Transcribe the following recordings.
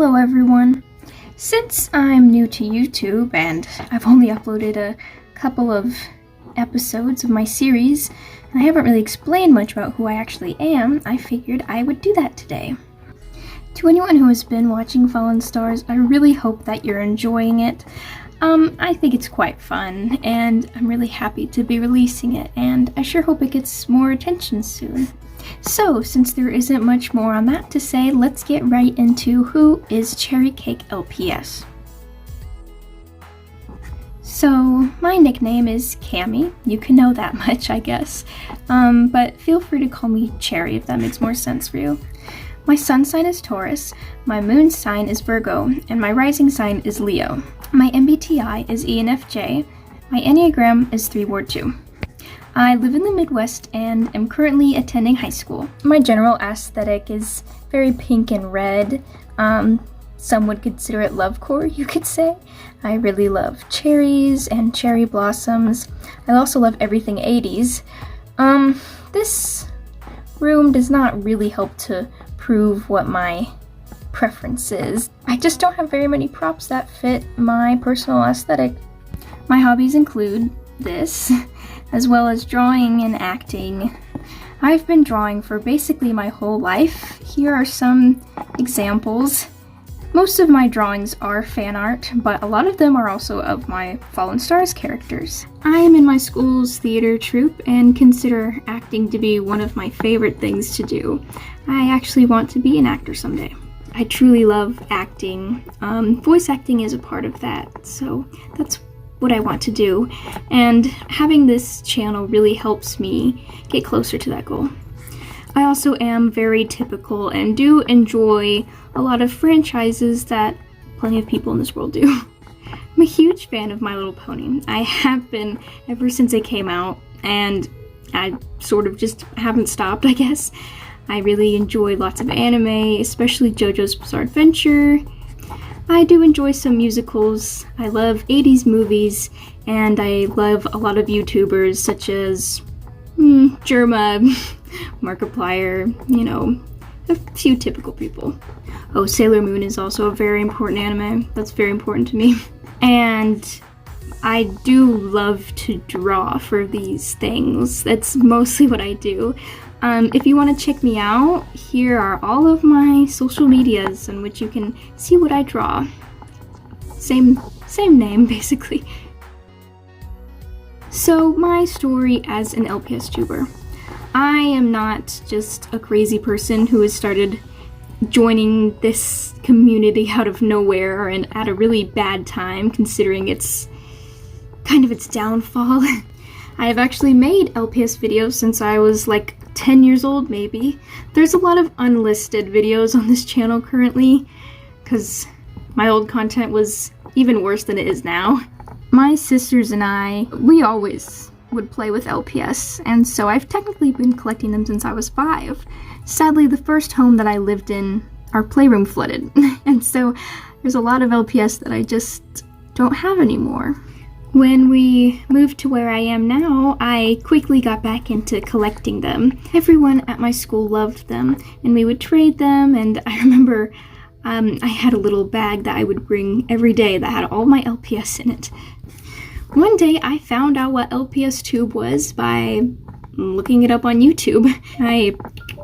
Hello everyone! Since I'm new to YouTube and I've only uploaded a couple of episodes of my series, and I haven't really explained much about who I actually am, I figured I would do that today. To anyone who has been watching Fallen Stars, I really hope that you're enjoying it. I think it's quite fun, and I'm really happy to be releasing it, and I sure hope it gets more attention soon. So, since there isn't much more on that to say, let's get right into who is CherryCakeLPS. So, my nickname is Cammy. You can know that much, I guess. But feel free to call me Cherry if that makes more sense for you. My sun sign is Taurus, my moon sign is Virgo, and my rising sign is Leo. My MBTI is ENFJ. My Enneagram is 3 Ward 2. I live in the Midwest and am currently attending high school. My general aesthetic is very pink and red. Some would consider it lovecore, you could say. I really love cherries and cherry blossoms. I also love everything 80s. This room does not really help to prove what my preference is. I just don't have very many props that fit my personal aesthetic. My hobbies include this, as well as drawing and acting. I've been drawing for basically my whole life. Here are some examples. Most of my drawings are fan art, but a lot of them are also of my Fallen Stars characters. I am in my school's theater troupe and consider acting to be one of my favorite things to do. I actually want to be an actor someday. I truly love acting. Voice acting is a part of that, so that's what I want to do, and having this channel really helps me get closer to that goal. I also am very typical and do enjoy a lot of franchises that plenty of people in this world do. I'm a huge fan of My Little Pony. I have been ever since it came out, and I sort of just haven't stopped, I guess. I really enjoy lots of anime, especially JoJo's Bizarre Adventure. I do enjoy some musicals. I love 80s movies, and I love a lot of YouTubers such as Germa, Markiplier, you know, a few typical people. Oh, Sailor Moon is also a very important anime. That's very important to me. And I do love to draw for these things. That's mostly what I do. If you want to check me out, here are all of my social medias in which you can see what I draw. Same name, basically. So, my story as an LPSTuber. I am not just a crazy person who has started joining this community out of nowhere and at a really bad time, considering it's kind of its downfall. I have actually made LPS videos since I was like 10 years old, maybe. There's a lot of unlisted videos on this channel currently, because my old content was even worse than it is now. My sisters and I, we always would play with LPS, and so I've technically been collecting them since I was 5. Sadly, the first home that I lived in, our playroom flooded, and so there's a lot of LPS that I just don't have anymore. When we moved to where I am now, I quickly got back into collecting them. Everyone at my school loved them, and we would trade them, and I remember I had a little bag that I would bring every day that had all my LPS in it. One day I found out what LPSTube was by looking it up on YouTube. I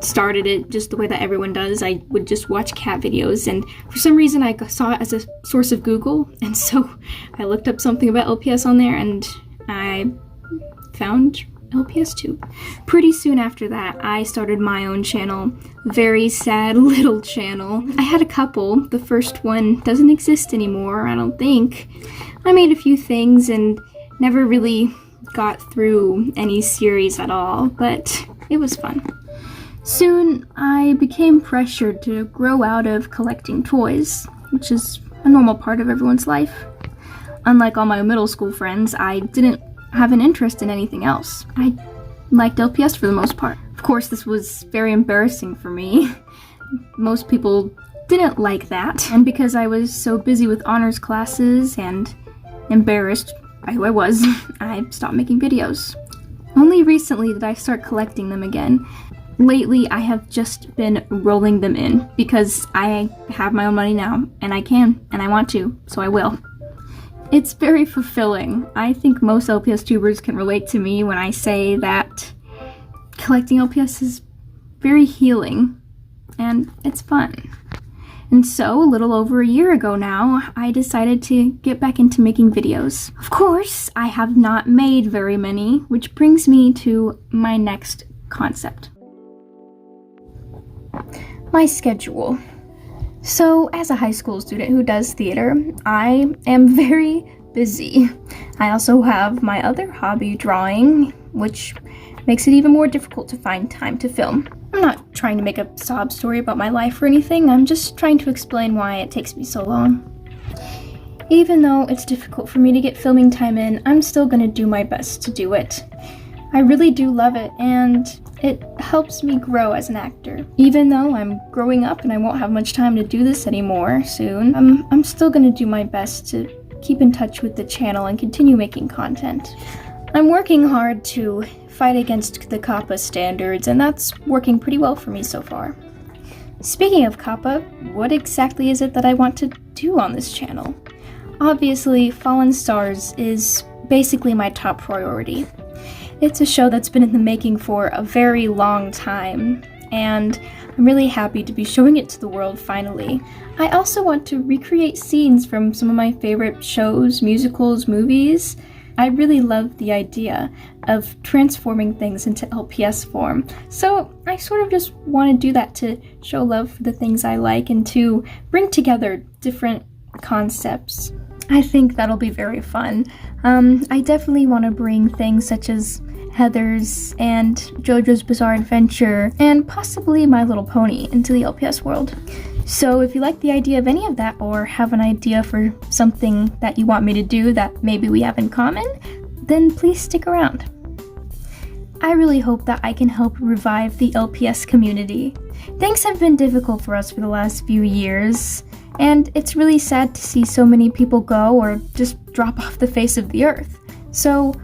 started it just the way that everyone does. I would just watch cat videos, and for some reason I saw it as a source of Google, and so I looked up something about LPS on there and I found LPSTube. Pretty soon after that, I started my own channel. Very sad little channel. I had a couple. The first one doesn't exist anymore, I don't think. I made a few things and never really got through any series at all, but it was fun. Soon, I became pressured to grow out of collecting toys, which is a normal part of everyone's life. Unlike all my middle school friends, I didn't have an interest in anything else. I liked LPS for the most part. Of course, this was very embarrassing for me. Most people didn't like that, and because I was so busy with honors classes and embarrassed by who I was, I stopped making videos. Only recently did I start collecting them again. lately I have just been rolling them in because I have my own money now, and I can, and I want to, so I will. It's very fulfilling. I think most LPS tubers can relate to me when I say that collecting LPS is very healing, and it's fun. And so, a little over a year ago now, I decided to get back into making videos. Of course, I have not made very many, which brings me to my next concept. My schedule. So, as a high school student who does theater, I am very busy. I also have my other hobby, drawing, which makes it even more difficult to find time to film. I'm not trying to make a sob story about my life or anything, I'm just trying to explain why it takes me so long. Even though it's difficult for me to get filming time in, I'm still gonna do my best to do it. I really do love it, and it helps me grow as an actor. Even though I'm growing up and I won't have much time to do this anymore soon, I'm still gonna do my best to keep in touch with the channel and continue making content. I'm working hard to fight against the CAPA standards, and that's working pretty well for me so far. Speaking of CAPA, what exactly is it that I want to do on this channel? Obviously, Fallen Stars is basically my top priority. It's a show that's been in the making for a very long time, and I'm really happy to be showing it to the world finally. I also want to recreate scenes from some of my favorite shows, musicals, movies. I really love the idea of transforming things into LPS form, so I sort of just want to do that to show love for the things I like and to bring together different concepts. I think that'll be very fun. I definitely want to bring things such as Heather's and JoJo's Bizarre Adventure and possibly My Little Pony into the LPS world. So if you like the idea of any of that or have an idea for something that you want me to do that maybe we have in common, then please stick around. I really hope that I can help revive the LPS community. Things have been difficult for us for the last few years, and it's really sad to see so many people go or just drop off the face of the earth. So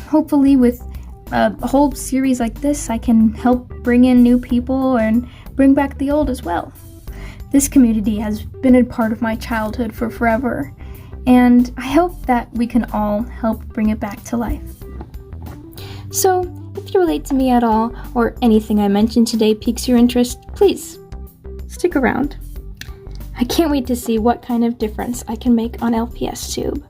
hopefully with a whole series like this, I can help bring in new people and bring back the old as well. This community has been a part of my childhood for forever, and I hope that we can all help bring it back to life. So, if you relate to me at all, or anything I mentioned today piques your interest, please stick around. I can't wait to see what kind of difference I can make on LPSTube.